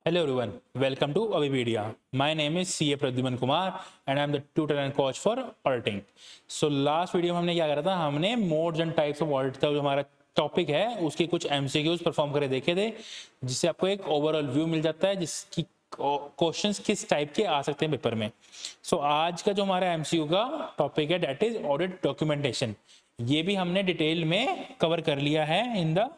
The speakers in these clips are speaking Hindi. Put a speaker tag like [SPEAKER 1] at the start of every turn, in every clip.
[SPEAKER 1] Hello everyone, welcome to Avipedia. My name is CA Pradyuman Kumar and I am the tutor and coach for auditing. So last video में हमने क्या करा था, हमने modes and types of audit का जो हमारा टॉपिक है उसके कुछ एमसीक्यूज परफॉर्म करे देखे थे, जिससे आपको एक ओवरऑल व्यू मिल जाता है जिसकी क्वेश्चंस किस टाइप के आ सकते हैं पेपर में. सो आज का जो हमारा एमसीक्यू का टॉपिक है दैट इज ऑडिट डॉक्यूमेंटेशन. ये भी हमने डिटेल में कवर कर लिया है इन द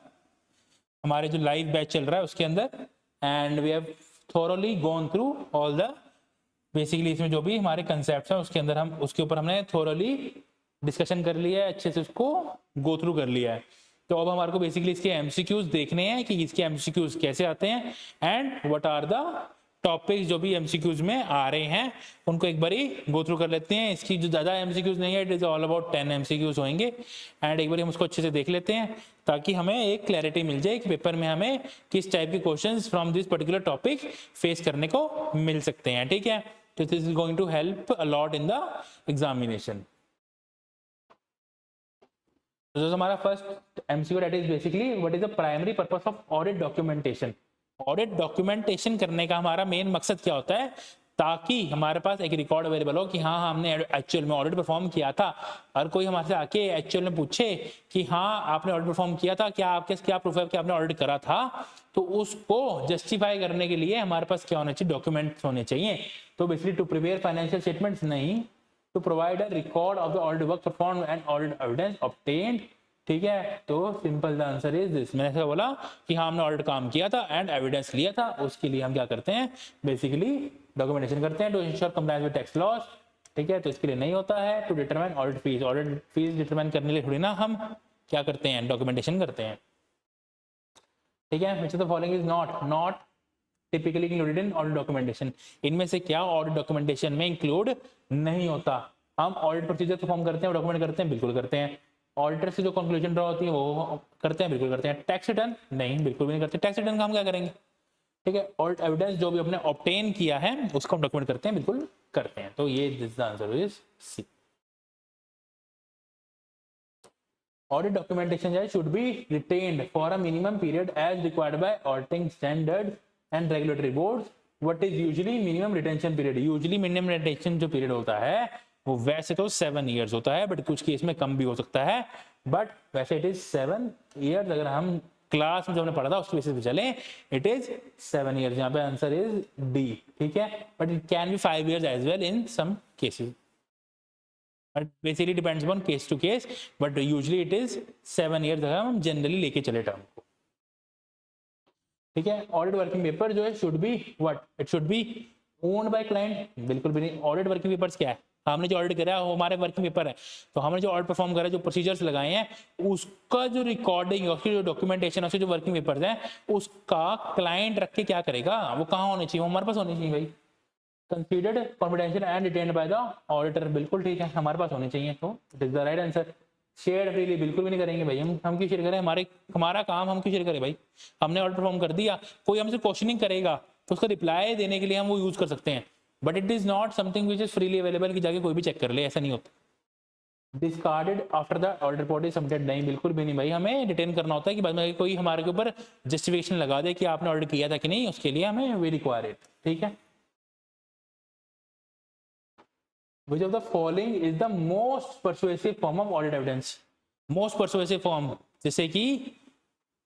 [SPEAKER 1] हमारे जो लाइव बैच चल रहा है उसके अंदर, and we have thoroughly gone through all the basically इसमें जो भी हमारे कंसेप्ट हैं उसके अंदर हम उसके ऊपर हमने थोरोली डिस्कशन कर लिया है, अच्छे से उसको गो थ्रू कर लिया है. तो अब हमारे को बेसिकली इसके एमसीक्यूज देखने हैं कि इसके एमसीक्यूज कैसे आते हैं and what are the topics जो भी एमसीक्यूज में आ रहे हैं उनको एक बारी गो थ्रू कर लेते हैं. इसकी जो ज़्यादा एमसीक्यूज नहीं है, it is all about 10 MCQs होंगे एंड एक बारी हम उसको अच्छे से देख लेते हैं ताकि हमें एक क्लैरिटी मिल जाए कि पेपर में हमें किस टाइप के questions from this particular topic face करने को मिल सकते हैं. ठीक है, तो this is going to help a lot in the examination. जो हमारा first MCQ that is basically what is the primary purpose of audit documentation. Audit documentation करने का हमारा मेन मकसद क्या होता है, ताकि हमारे पास एक रिकॉर्ड अवेलेबल हो कि हाँ हमने एक्चुअल में ऑडिट परफॉर्म किया था. और कोई हमारे से आके एक्चुअल में पूछे कि हाँ आपने ऑडिट परफॉर्म किया था, क्या आपके क्या प्रूफ है कि आपने ऑडिट करा था, तो उसको जस्टिफाई करने के लिए हमारे पास क्या होना चाहिए, डॉक्यूमेंट्स होने चाहिए. तो basically to prepare financial statements नहीं, to provide a record of the audit work perform and audit evidence obtained. ठीक है, तो simple the answer is this. मैंने ऐसा बोला कि हाँ हमने ऑडिट काम किया था एंड एविडेंस लिया था, उसके लिए हम क्या करते हैं, बेसिकली डॉक्यूमेंटेशन करते हैं to ensure compliance with tax laws. ठीक है, तो इसके लिए नहीं होता है to determine audit fees. Audit fees determine करने के लिए थोड़ी ना हम क्या करते हैं, डॉक्यूमेंटेशन करते हैं. ठीक है, which of the following is not typically included in audit documentation. इनमें से क्या ऑडिट डॉक्यूमेंटेशन में इंक्लूड नहीं होता. हम ऑडिट प्रोसीजर परफॉर्म करते हैं, डॉक्यूमेंट करते हैं, बिल्कुल करते हैं. ऑडिटर से जो कंक्लूजन ड्रॉ होती है वो करते हैं, बिल्कुल करते हैं. टैक्स रिटर्न नहीं, बिल्कुल भी नहीं करते. टैक्स रिटर्न का हम क्या करेंगे. ठीक है, ऑडिट एविडेंस जो भी अपने ऑब्टेन किया है उसको हम डॉक्यूमेंट करते हैं, बिल्कुल करते हैं. तो ये this the answer is C. Audit documentation should be retained for a minimum period as required by auditing standards and regulatory boards. What is usually minimum retention period? Usually minimum retention जो period होता है वो वैसे तो 7 years होता है, बट कुछ केस में कम भी हो सकता है, बट वैसे इट इज 7 years. अगर हम क्लास में जो हमने पढ़ा था उसके बेसिस पे चले, इट इज 7 years. यहाँ पे आंसर इज डी. ठीक है, but it can be 5 years as well in some cases. But basically depends upon case to case, but usually it is 7 years अगर हम जनरली लेके चले टर्म को. ठीक है, ऑडिट वर्किंग पेपर जो है should be what, it should be owned by client. बिल्कुल भी नहीं. ऑडिट वर्किंग पेपर्स क्या है, हमने जो ऑडिट करा है वो हमारे वर्किंग पेपर है, तो हमने जो ऑडिट परफॉर्म करा है, जो प्रोसीजर्स लगाए हैं, उसका जो रिकॉर्डिंग है, उसकी जो डॉक्यूमेंटेशन, उसके जो वर्किंग पेपर्स हैं, उसका क्लाइंट रख के क्या करेगा, वो कहाँ होने चाहिए, वो हमारे पास होने चाहिए भाई. Considered confidential and retained by the auditor, बिल्कुल ठीक है, हमारे पास होने चाहिए. तो it is the right answer. Share freely बिल्कुल भी नहीं करेंगे भाई. हम क्यों शेयर करें, हमारा काम हम क्यों शेयर करें भाई. हमने ऑडिट परफॉर्म कर दिया, कोई हमसे क्वेश्चनिंग करेगा तो उसका रिप्लाई देने के लिए हम वो यूज कर सकते हैं, but it is not something which is freely available कि जाके कोई भी चेक कर ले, ऐसा नहीं होता. Discarded after the audit report is submitted, नहीं बिल्कुल भी नहीं भाई. हमें रिटेन करना होता है कि बाद में कोई हमारे के ऊपर जस्टिफिकेशन लगा दे कि आपने ऑडिट किया था कि नहीं, उसके लिए हमें वी रिक्वायर इट. ठीक है, which of the following is the most persuasive form of audit evidence. most persuasive form, जैसे कि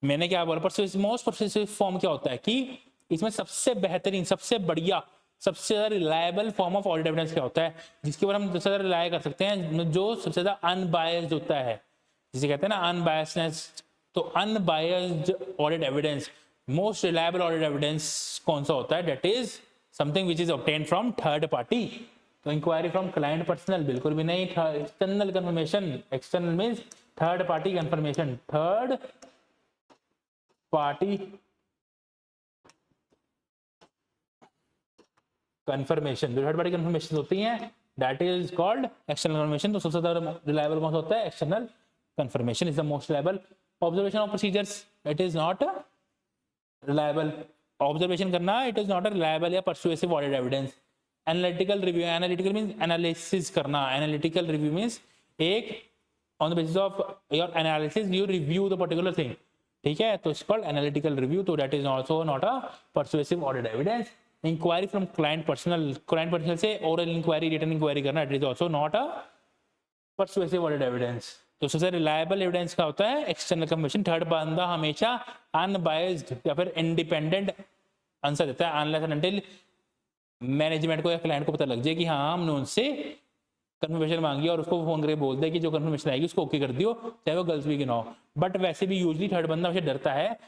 [SPEAKER 1] मैंने क्या बोला, मोस्ट परसुएसिव फॉर्म क्या होता है कि इसमें सबसे बेहतरीन, सबसे बढ़िया, सबसे ज्यादा reliable form of audit evidence क्या होता है, जिसके ऊपर हम सबसे ज्यादा रिलाय कर सकते हैं, जो सबसे ज्यादा अनबायस्ड होता है, जिसे कहते हैं ना अनबायस्डनेस. तो unbiased audit evidence, most reliable audit evidence कौन सा होता है, that is something which is obtained from third party. तो इंक्वायरी फ्रॉम क्लाइंट पर्सनल बिल्कुल भी नहीं. External confirmation, external means third party confirmation, third party confirmation, जो थर्ड पार्टी कंफर्मेशन होती हैं that is called external confirmation. तो सबसे ज्यादा रिलायबल कौन सा होता है, external confirmation is the most reliable. Observation of procedures, it is not reliable. Observation करना it is not a reliable या persuasive audit evidence. Analytical review, analytical means analysis करना, एनालिटिकल रिव्यू मींस एक on the basis of your analysis you review the particular thing. ठीक है, तो इट्स कॉल्ड एनालिटिकल रिव्यू, तो that is also not a persuasive audit evidence. Inquiry from client personal से ओरल इंक्वायरी, रिटन इंक्वायरी करना, it is also not a persuasive audit evidence. तो सबसे रिलायबल एविडेंस का होता है एक्सटर्नल कंफर्मेशन, थर्ड बंदा हमेशा अनबायस्ड या फिर इंडिपेंडेंट आंसर देता है अनलेस एंड अनटिल मैनेजमेंट को या क्लाइंट को पता लग जाए कि हाँ हमने उनसे कंफर्मेशन मांगी और उसको फोन करके बोल दे कि जो कंफर्मेशन आएगी उसको ओके कर दियो, चाहे वो गलत भी क्यों ना हो। बट वैसे भी यूजली थर्ड बंदा हमेशा डरता है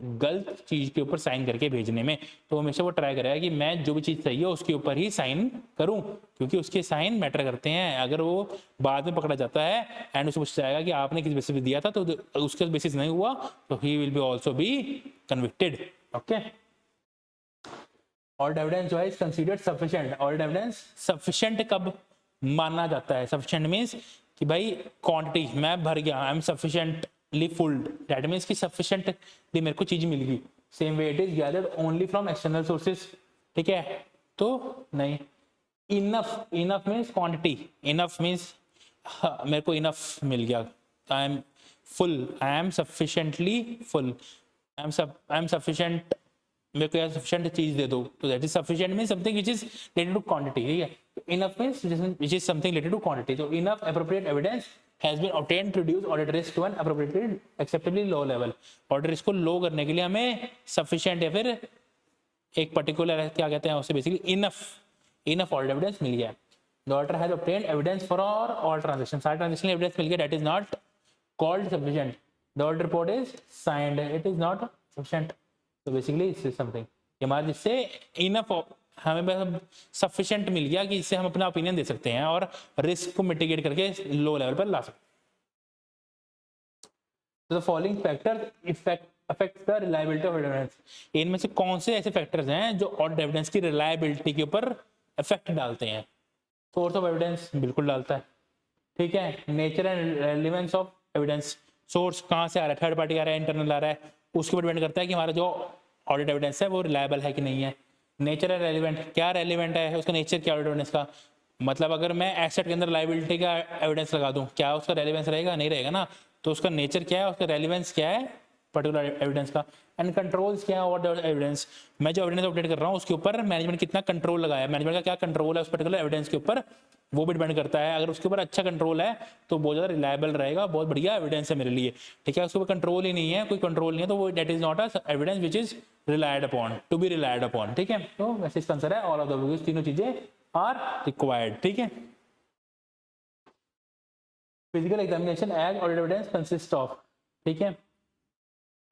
[SPEAKER 1] गलत चीज के ऊपर साइन करके भेजने में, तो हमेशा वो ट्राई करेगा कि मैं जो भी चीज सही है उसके ऊपर ही साइन करूं, क्योंकि उसके साइन मैटर करते हैं। अगर वो बाद में पकड़ा जाता है एंड उसको पूछा जाएगा कि आपने किस बेसिस पे दिया था, तो उसके बेसिस नहीं हुआ तो he will be also be convicted. Okay, audit evidence जो है is considered sufficient. Audit evidence sufficient कब माना जाता है? सफिशिएंट मींस कि भाई क्वांटिटी मैं भर गया, I am sufficiently fulled, that means कि सफिशिएंटली मेरे को चीज मिल गई। Same way it is gathered only from external sources, ठीक है, तो नहीं। Enough means quantity, enough means मेरे को इनफ मिल गया, I am full, I am sufficiently full, I am sufficient, मेरे को यार सफिशिएंट चीज दे दो, तो that is sufficient means something which is related to quantity, ठीक है। Enough means which is something related to quantity, तो enough appropriate evidence has been obtained to reduce audit risk to an appropriately acceptably low level. Audit risk को लो करने के लिए हमें सफिशिएंट या फिर एक पर्टिकुलर क्या कहते हैं उसे बेसिकली इनफ ऑडिट एविडेंस मिल गया। The auditor has obtained evidence for all transaction, सारे ट्रांजैक्शन एविडेंस मिल गया, that is not called sufficient. The audit report is signed, it is not sufficient, तो बेसिकली इट्स समथिंग हमारे जिससे इनफ हमें सफिशिएंट मिल गया कि इससे हम अपना ओपिनियन दे सकते हैं और रिस्क को मिटिगेट करके लो लेवल पर ला सकते हैं। The following factor affect the reliability of evidence, इनमें से कौन से ऐसे फैक्टर्स हैं जो ऑडिट एविडेंस की रिलायबिलिटी के ऊपर इफेक्ट डालते हैं? सोर्स ऑफ एविडेंस बिल्कुल डालता है, ठीक है। Nature and relevance of evidence, source कहाँ से आ रहा है, थर्ड पार्टी आ रहा है, इंटरनल आ रहा है, उसके ऊपर डिपेंड करता है कि हमारा जो ऑडिट एविडेंस है वो रिलायबल है कि नहीं है। नेचर एंड रेलिवेंट, क्या रेलिवेंट है, उसका नेचर क्या ऑडिट एविडेंस का, मतलब अगर मैं एसेट के अंदर लायबिलिटी का एविडेंस लगा दूं, क्या उसका रेलिवेंस रहेगा? नहीं रहेगा ना, तो उसका नेचर क्या है, उसका रेलिवेंस क्या है पर्टिकुलर एविडेंस का। एंड कंट्रोल्स क्या है और एविडेंस, मैं जो एविडेंस अपडेट कर रहा हूँ उसके ऊपर मैनेजमेंट कितना कंट्रोल लगाया, मैनेजमेंट का क्या कंट्रोल है उस पर्टिकुलर एविडेंस के ऊपर, वो भी डिपेंड करता है। अगर उसके ऊपर अच्छा कंट्रोल है तो बहुत ज़्यादा रिलायबल रहेगा, बहुत बढ़िया एविडेंस है मेरे लिए, ठीक है। उसके ऊपर कंट्रोल ही नहीं है, कोई कंट्रोल नहीं है, तो वो that is not a evidence which is relied upon, to be relied upon, ठीक है। तो वैसे इसका आंसर है ऑल ऑफ द तीनों चीजें आर रिक्वायर्ड, ठीक है। Physical examination as audit evidence consist of, ठीक है।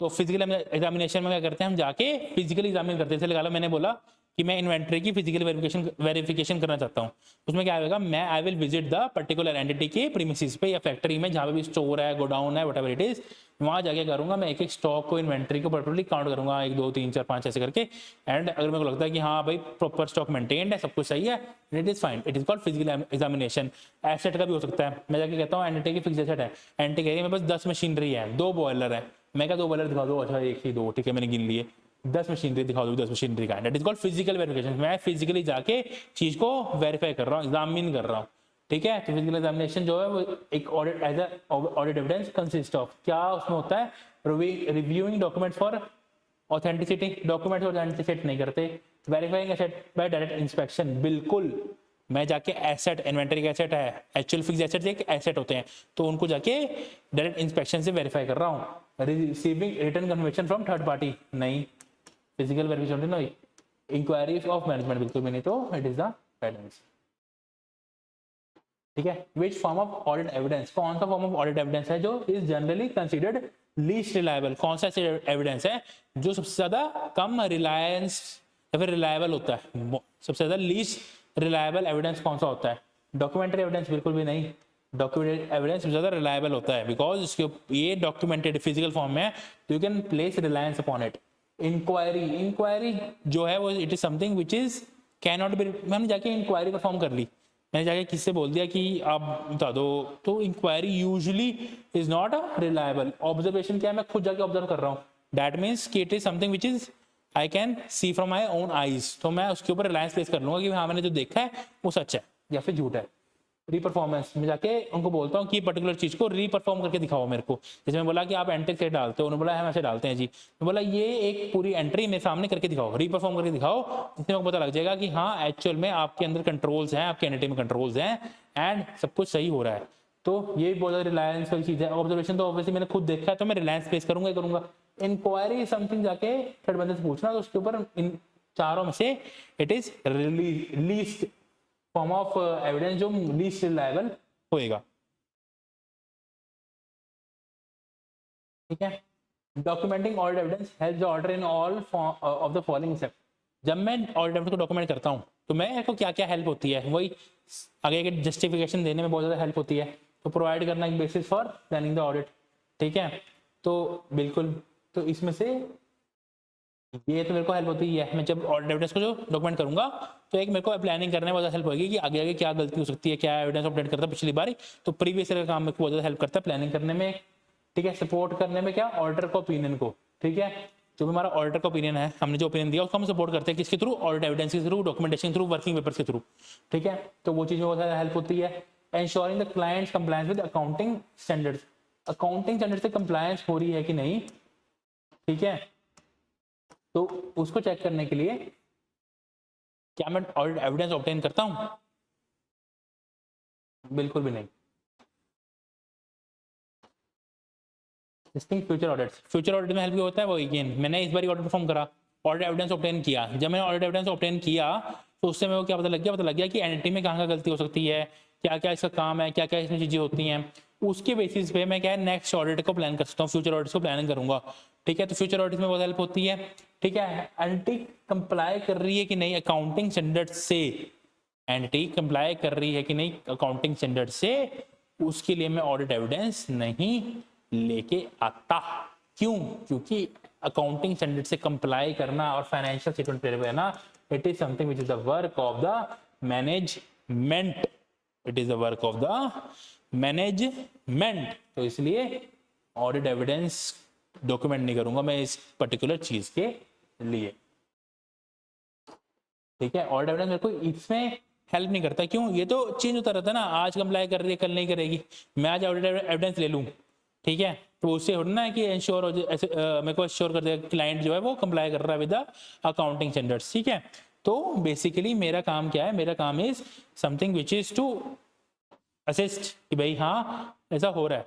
[SPEAKER 1] तो फिजिकल एग्जामिनेशन में क्या करते हैं, हम जाके फिजिकल एग्जामिन करते हैं। जैसे लगा लो मैंने बोला कि मैं इन्वेंट्री की फिजिकल वेरिफिकेशन करना चाहता हूँ, उसमें क्या होगा, मैं I will visit the particular entity के प्रीमिसेस पे या फैक्ट्री में, जहाँ पे भी स्टोर है, गोडाउन है, व्हाटएवर इट इज, वहाँ जाके करूँगा मैं एक एक स्टॉक को, इन्वेंट्री को पर्टिकुलरली काउंट करूँगा, 1 2 3 4 5 ऐसे करके। एंड अगर मेरे को लगता है कि हाँ भाई प्रॉपर स्टॉक मेंटेन्ड है, सब कुछ सही है, it is fine, it is called physical examination. Asset का भी हो सकता है, मैं जाके कहता हूँ एंटिटी की फिक्स एसेट है, एंटिटी कह रही है मेरे पास 10 मशीनरी है, 2 बॉयलर है, मैं क्या 2 बॉयलर दिखा दो, अच्छा 1 ही 2, ठीक है मैंने गिन लिए, 10 मशीनरी दिखा दो, 10 मशीनरी का, that is called physical verification. मैं फिजिकली जाके चीज को वेरीफाई कर रहा हूँ, एग्जामिन कर रहा हूँ, ठीक है। तो फिजिकल एग्जामिनेशन जो है वो एक audit as audit evidence consist of, क्या उसमें होता है, reviewing document for authenticity, document authenticity नहीं करते, verifying asset by direct inspection, बिल्कुल मैं जाके एसेट, इन्वेंटरी का एसेट है, एक्चुअल फिक्स एसेट एक एसेट होते हैं, तो उनको जाके डायरेक्ट इंस्पेक्शन से वेरीफाई कर रहा हूँ। Receiving return conformation from third party, नहीं, फिजिकल वेरिफिकेशन नहीं, इंक्वायरी ऑफ मैनेजमेंट बिल्कुल भी नहीं, तो इट इज द गाइडेंस, ठीक है। Which form of audit evidence, कौन सा फॉर्म ऑफ ऑडिट एविडेंस है जो is generally considered least reliable, कौन सा ऐसे एविडेंस है जो सबसे ज्यादा कम रिलायंस या फिर रिलायबल होता है, सबसे ज्यादा लीस्ट रिलायबल एविडेंस कौन सा होता है? डॉक्यूमेंट्री एविडेंस बिल्कुल भी नहीं, डॉक्यूमेंटेड एविडेंस ज्यादा रिलायबल होता है, बिकॉज इसके ये डॉक्यूमेंटेड फिजिकल फॉर्म में है, तो you can place reliance upon it. Inquiry जो है वो it is something which is can not be, मैंने जाके इंक्वायरी परफॉर्म कर ली, मैंने जाके किससे बोल दिया कि आप बता दो, तो inquiry usually is not a reliable. Observation क्या है, मैं खुद जाके ऑब्जर्व कर रहा हूँ, दैट मीन्स कि it is something which is I can see from my own eyes, तो मैं उसके ऊपर रिलायंस प्लेस कर लूंगा कि हाँ मैंने जो देखा है वो सच है या फिर झूठ है। रीपरफॉर्मेंस में जाके उनको बोलता हूँ कि पर्टिकुलर चीज को रीपरफॉर्म करके दिखाओ मेरे को। जैसे मैं बोला कि आप एंट्री से डालते हो, उन्होंने बोला हम ऐसे डालते हैं जी, मैं बोला ये एक पूरी एंट्री मेरे सामने करके दिखाओ, रीपरफॉर्म करके दिखाओ, इससे मेरे को पता लग जाएगा कि हाँ एक्चुअल में आपके अंदर कंट्रोल्स हैं, आपके एंटिटी में कंट्रोल्स हैं एंड सब कुछ सही हो रहा है। तो ये बहुत ज्यादा रिलायंस वाली चीज है। ऑब्जर्वेशन तो ऑब्वियसली मैंने खुद देखा है, तो मैं रिलायंस बेस करूंगा ही करूंगा। इंक्वायरी समथिंग जाके थर्ड बंदे से पूछना, तो उसके ऊपर इन चारों में से it is least form of evidence जो लीस्ट रिलायबल होएगा। ठीक है। Documenting audit evidence help the order in all of the following step. जब मैं ऑडिट एविडेंस को डॉक्यूमेंट करता हूँ तो मैं को क्या क्या हेल्प होती है, वही आगे के जस्टिफिकेशन देने में बहुत ज़्यादा हेल्प होती है। तो प्रोवाइड करना एक basis for planning the audit. ठीक है, तो बिल्कुल, तो इसमें से ये तो मेरे को हेल्प होती है। मैं जब ऑडिट एविडेंस को जो डॉक्यूमेंट करूंगा तो एक मेरे को प्लानिंग करने में बहुत हेल्प होगी कि आगे आगे क्या गलती हो सकती है, क्या एविडेंस अपडेट करता है पिछली बार, तो प्रीवियस ईयर का काम मेरे को बहुत ज़्यादा हेल्प करता है प्लानिंग करने में। ठीक है, सपोर्ट करने में क्या, ऑडिटर को ओपिनियन को। ठीक है, जो भी हमारा ऑडिटर का ओपिनियन है, हमने जो ओपिनियन दिया उसको हम सपोर्ट करते हैं किसके थ्रू, ऑडिट एविडेंस के थ्रू, डॉक्यूमेंटेशन के थ्रू, वर्किंग पेपर्स के थ्रू। ठीक है, तो वो चीज़ में बहुत ज़्यादा हेल्प होती है। Ensuring the clients compliance with accounting standards. Accounting standard से कंप्लायंस हो रही है कि नहीं, ठीक है, तो उसको चेक करने के लिए क्या मैं ऑडिट एविडेंस ऑब्टेन करता हूं? बिल्कुल भी नहीं। Distinct future audits, future audit में हेल्प क्या होता है, वो अगेन मैंने इस बार ऑडिट परफॉर्म करा, ऑडिट एविडेंस ऑब्टेन किया, जब मैंने ऑडिट एविडेंस ऑब्टेन किया तो उससे मेरे को क्या पता लग गया कि एंटिटी में कहाँ गलती हो सकती है, क्या क्या इसका काम है, क्या क्या इसमें चीजें होती हैं। उसके बेसिस पे मैं क्या है नेक्स्ट ऑडिट को प्लान कर सकता हूँ, फ्यूचर ऑडिट को प्लानिंग करूंगा। ठीक है, तो फ्यूचर ऑडिट में बहुत हेल्प होती है। ठीक है, एंटिटी कंप्लाई कर रही है कि नहीं अकाउंटिंग स्टैंडर्ड से, एंटिटी कंप्लाई कर रही है कि नहीं अकाउंटिंग स्टैंडर्ड से, उसके लिए मैं ऑडिट एविडेंस नहीं लेके आता। क्यों? क्योंकि अकाउंटिंग स्टैंडर्ड से कंप्लाई करना और फाइनेंशियल स्टेटमेंट प्रिपेयर करना, it is something which is the work of the management, it is the work of the management. तो इसलिए ऑडिट एविडेंस डॉक्यूमेंट नहीं करूंगा मैं इस पर्टिकुलर चीज के लिए। ठीक है, ऑडिट एविडेंस मेरे को इसमें हेल्प नहीं करता। क्यों? ये तो चेंज होता रहता है ना, आज कंप्लाई कर रही है कल नहीं करेगी। मैं आज ऑडिट एविडेंस ले लूँ, ठीक है, तो उससे होना है कि इंश्योर हो ऐसे मेरे को इंश्योर कर देगा क्लाइंट जो है वो कंप्लाई कर रहा है विद द अकाउंटिंग स्टैंडर्ड्स। ठीक है, तो बेसिकली मेरा काम क्या है, मेरा काम is something which is to assist कि भाई हाँ ऐसा हो रहा है।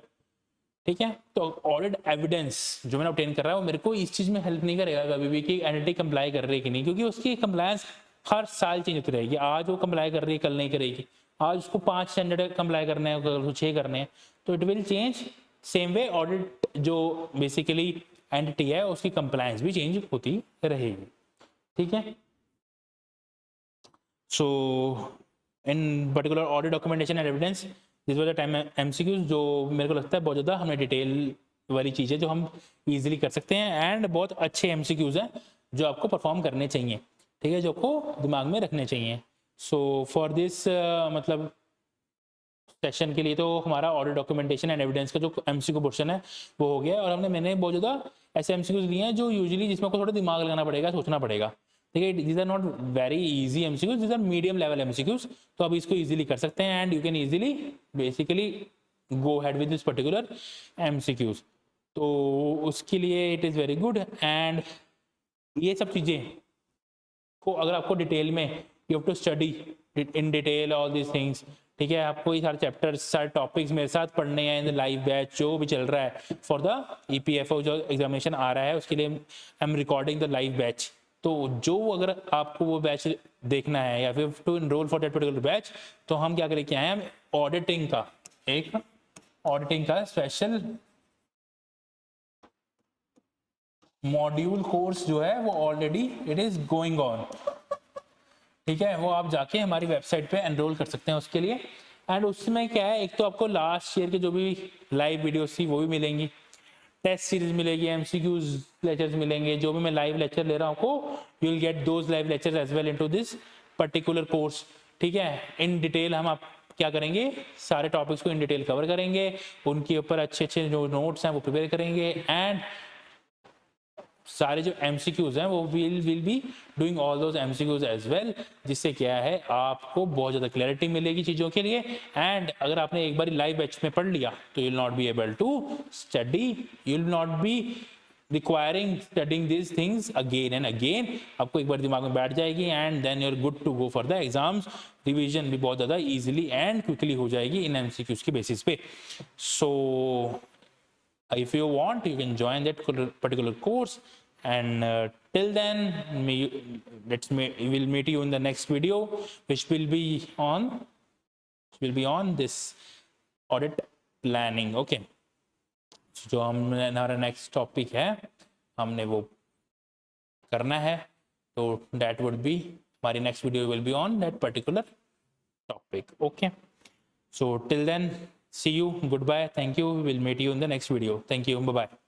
[SPEAKER 1] ठीक है, तो ऑडिट एविडेंस जो मैंने ऑब्टेन कर रहा है वो मेरे को इस चीज में हेल्प नहीं करेगा कभी भी कि एंटिटी कंप्लाई कर रही है कि नहीं, क्योंकि उसकी कंप्लायंस हर साल चेंज होती रहेगी। आज वो कंप्लाई कर रही है, कल नहीं करेगी। आज उसको 5 स्टैंडर्ड कंप्लाई करने हैं, कल 6 करने हैं, तो it will change. Same way audit जो बेसिकली एंटिटी है उसकी कंप्लायंस भी चेंज होती रहेगी। ठीक है, so in particular audit documentation and evidence this was the time MCQs, जो मेरे को लगता है बहुत ज़्यादा हमने डिटेल वाली चीज़ें जो हम इजीली कर सकते हैं एंड बहुत अच्छे एमसीक्यूज हैं जो आपको परफॉर्म करने चाहिए। ठीक है, जो आपको दिमाग में रखने चाहिए। सो फॉर दिस मतलब सेशन के लिए तो हमारा ऑडिट डॉक्यूमेंटेशन एंड एविडेंस का जो एमसीक्यू पोर्शन है वो हो गया, और मैंने बहुत ज़्यादा ऐसे एमसीक्यूज लिए हैं जो यूजुअली जिसमें आपको थोड़ा दिमाग लगाना पड़ेगा, सोचना पड़ेगा। ठीक है, these are not very easy MCQs, these are medium level MCQs, तो आप इसको इजीली कर सकते हैं and you can easily basically go head with this particular MCQs. तो उसके लिए it is very good. And ये सब चीज़ें को अगर आपको डिटेल में you have to study in detail all these things. ठीक है, आपको ये सारे चैप्टर्स सारे टॉपिक्स मेरे साथ पढ़ने हैं इन द लाइव बैच जो भी चल रहा है फॉर द ईपीएफओ जो एग्जामिनेशन आ रहा है, उसके लिए I am recording the live batch. तो जो अगर आपको वो बैच देखना है या फिर to enroll for that particular batch, तो हम क्या करके आए हैं, ऑडिटिंग का एक ऑडिटिंग का स्पेशल मॉड्यूल कोर्स जो है वो already it is going on. ठीक है, वो आप जाके हमारी वेबसाइट पे एनरोल कर सकते हैं उसके लिए। एंड उसमें क्या है, एक तो आपको लास्ट ईयर के जो भी लाइव वीडियोस थी वो भी मिलेंगी, टेस्ट सीरीज मिलेगी, एमसीक्यूज लेक्चर्स मिलेंगे, जो भी मैं लाइव लेक्चर ले रहा हूँ आपको you will get those live lectures as well into this particular course. ठीक है, इन डिटेल हम आप क्या करेंगे, सारे टॉपिक्स को इन डिटेल कवर करेंगे, उनके ऊपर अच्छे अच्छे जो नोट्स हैं वो प्रिपेयर करेंगे एंड सारे जो MCQs हैं वो will be doing all those MCQs as well, जिससे क्या है आपको बहुत ज़्यादा क्लैरिटी मिलेगी चीज़ों के लिए। एंड अगर आपने एक बार लाइव बैच में पढ़ लिया तो you will not be able to study, you will not be requiring studying this things again and again. आपको एक बार दिमाग में बैठ जाएगी and then you are good to go for the exams. Revision भी बहुत ज़्यादा ईजिली एंड क्विकली हो जाएगी इन MCQs की बेसिस पे। सो if you want, you can join that particular course, and till then we will meet you in the next video, which will be on this audit planning. Okay, जो हमारा नेक्स्ट टॉपिक है हमने वो करना है, तो that would be हमारी next video will be on that particular topic. Okay, so till then, see you, goodbye, thank you, we'll meet you in the next video. Thank you, bye bye.